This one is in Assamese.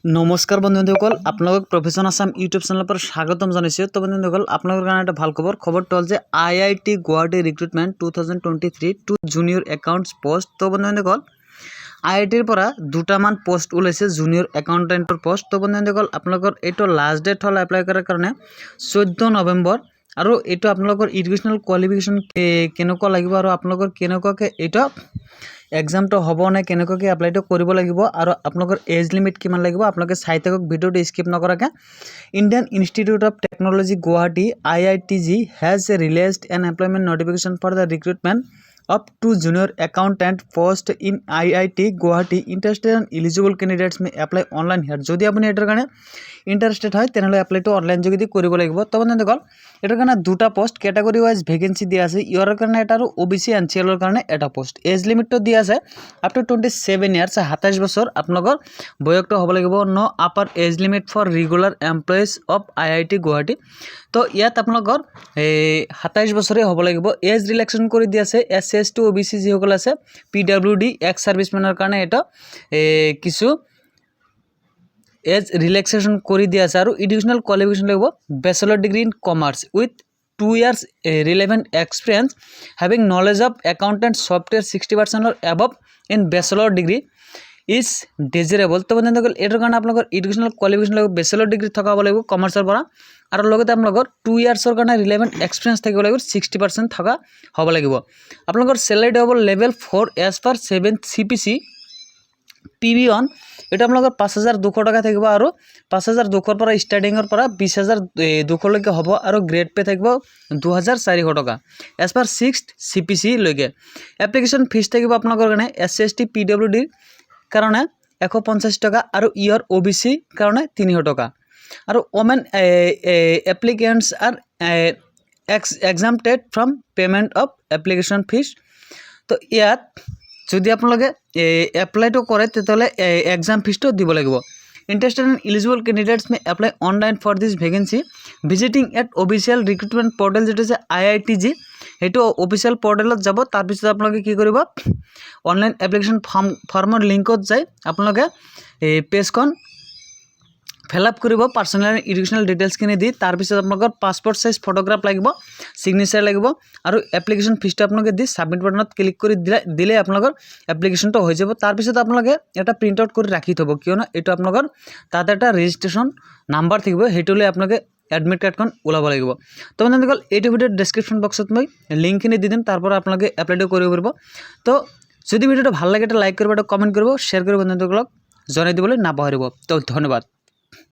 नमस्कार बंधुসকল आपलोक प्रोफेशन आसाम यूट्यूब चैनल पर स्वागतम जानिছোঁ। तो बंधुসকল आपलोকৰ কাৰণে এটা ভাল খবৰটো হ'ল যে IIT Guwahati recruitment 2023 to junior accounts post. तो बंधुসকল IITৰ পৰা দুটামান পোষ্ট ওলাইছে জুনিয়ৰ একাউন্টেন্টৰ পোষ্ট। তো বন্ধুসকল আপোনালোকৰ এইটো লাষ্ট ডেট হ'ল এপ্লাই কৰাৰ কাৰণে 14 নৱেম্বৰ আৰু এইটো আপোনালোকৰ এডুকেশনাল কোৱালিফিকেশন কেনেকুৱা লাগিব আৰু আপোনালোকৰ কেনেকুৱাকৈ এইটো एग्जाम तो हम ना के एप्लाई तो कर और आपलोकर एज लिमिट किमान लगे आपलोके चाई थाকক भिडिओ स्किप नकराके। Indian Institute of Technology Guwahati IITG has released an employment notification for the recruitment of two junior accountant post in IIT Guwahati. Interested and eligible candidates may apply online here. যদি আপনি এটার কারণে ইন্টারেস্টেড হয় তেনেহলে এপ্লাই তো অনলাইন যোগে কৰিব লাগিব। তো বন্ধুসকল এটাৰ কাৰণে দুটা পোস্ট ক্যাটাগৰি ওয়াইজ ভ্যাকেন্সি দিয়া আছে। ইয়াৰ কাৰণে এটা আৰ OBC এনসিএলৰ কারণে এটা পোস্ট। এজ লিমিট তো দিয়া আছে আপ টু 27 ইয়ার্স 27 বছর আপোনালোকৰ বয়সটো হ'ব লাগিব। No upper age limit for regular employees of IIT Guwahati. তো ইয়াত আপোনালোকৰ 27 বছৰে হ'ব লাগিব। এজ ৰিল্যাক্সেশন কৰি দিয়া আছে SC ST OBC যিসকল আছে PWD এক্স সার্ভিসম্যানের কারণে এটা কিছু এজ রিল্যাক্সেশন করে দিয়া আছে। আর এডুকেশনাল কোয়ালিফিকেশন লাগব bachelor degree in commerce with 2 years relevant experience having knowledge of accountant software 60% or above in bachelor degree is desirable। তো বন্ধুসকল এটার কারণে আপনার এডুকেশনাল কোয়ালিফিকেশন লাগবে ব্যাচেলর ডিগ্রি থাকা হব লাগবে কমার্সের পৰা আৰ লগতে আপনাৰ 2 yearsৰ কারণে রিলেভেন্ট এক্সপিরিয়েন্স থাকিব লাগিব 60% থাকা হব লাগিব। আপনার স্যালারি হব লেভেল 4 এজ পার 7 CPC PB1 এটা আপনার 5200 টাকা থাকিব আর 5200 পৰা স্টাৰ্টিংৰ পৰা 20200 লৈকে হব আর গ্রেড পে থাকিব 2400 টাকা এজ পার 6 CPC লৈকে। এপ্লিকেশন ফিজ থাকিব আপনার কারণে SC ST PWD কারণে 150 টাকা আর ইয়ার OBC কারণে 300 টাকা আর women applicants are exempted from payment of application fee. তো ইয়াত যদি আপোনালোকে এপ্লাইটো কৰে তেতিয়াহ'লে এক্সাম ফিজটো দিব লাগিব। Interested and eligible candidates may apply online for this vacancy visiting at official recruitment portal যেটা আছে IITG সেইটো অফিসিয়াল পোর্টালত যাব। তাৰপিছত আপোনালোকে কি কৰিব অনলাইন এপ্লিকেশন ফৰ্মৰ লিংকত যাই আপোনালোকে পেজখন ফিল আপ কৰিব পাৰ্সোনাল এডুকেশনাল ডিটেইলসখিনি দি। তাৰপিছত আপোনালোকৰ পাসপোৰ্ট সাইজ ফটোগ্ৰাফ লাগিব সিগনেচাৰ লাগিব আৰু এপ্লিকেশন ফিজটো আপোনালোকে দি সাবমিট বাটনত ক্লিক কৰি দিলে আপোনালোকৰ এপ্লিকেশনটো হৈ যাব। তাৰপিছত আপোনালোকে এটা প্ৰিন্ট আউট কৰি ৰাখি থব কিয়নো এইটো আপোনালোকৰ তাতে এটা ৰেজিষ্ট্ৰেশন নাম্বাৰ থাকিব সেইটোলৈ আপোনালোকে এডমিট কাৰ্ডখন ওলাব লাগিব। তো বন্ধুসকল এইটো ভিডিওৰ ডেসক্ৰিপশন বক্সত মই লিংকখিনি দি দিম তাৰ পৰা আপোনালোকে এপ্লাইটো কৰিব পাৰিব। তো যদি ভিডিওটো ভাল লাগে এটা লাইক কৰিব এটা কমেন্ট কৰিব শ্বেয়াৰ কৰিব বন্ধুসকলক জনাই দিবলৈ নাপাহৰিব। তো ধন্যবাদ।